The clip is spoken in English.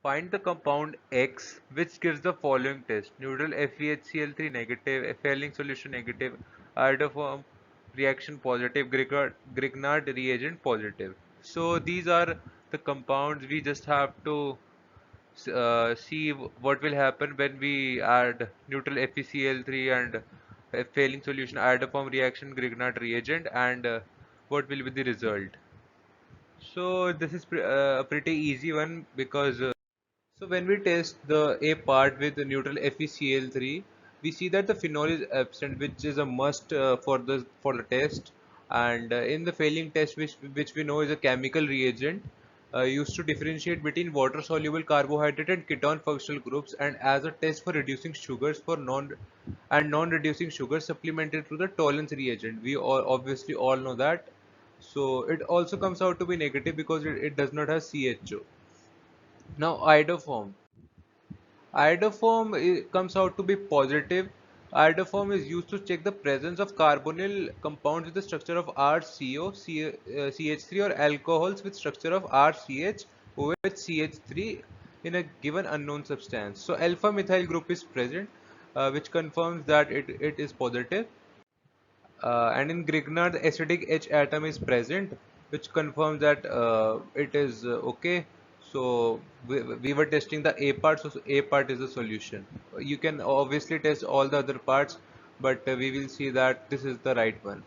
Find the compound X which gives the following test: neutral FeHCl3 negative, failing solution negative, iodoform reaction positive, Grignard reagent positive. So these are the compounds. We just have to see what will happen when we add neutral FeCl3 and a failing solution iodoform reaction Grignard reagent, and what will be the result. So this is a pretty easy one because so when we test the A part with the neutral FeCl3, we see that the phenol is absent, which is a must for the test. And in the failing test, which we know is a chemical reagent, used to differentiate between water-soluble carbohydrate and ketone functional groups, and as a test for reducing sugars for non-reducing sugars supplemented through the tolerance reagent. We all obviously all know that. So it also comes out to be negative because it does not have CHO. Now iodoform. Comes out to be positive. Iodoform is used to check the presence of carbonyl compounds with the structure of RCO, CH3, or alcohols with structure of RCH, OH, CH3 in a given unknown substance. So alpha methyl group is present, which confirms that it is positive. And in Grignard, the acidic H atom is present, which confirms that it is okay. So we were testing the A part, so A part is the solution. You can obviously test all the other parts, but we will see that this is the right one.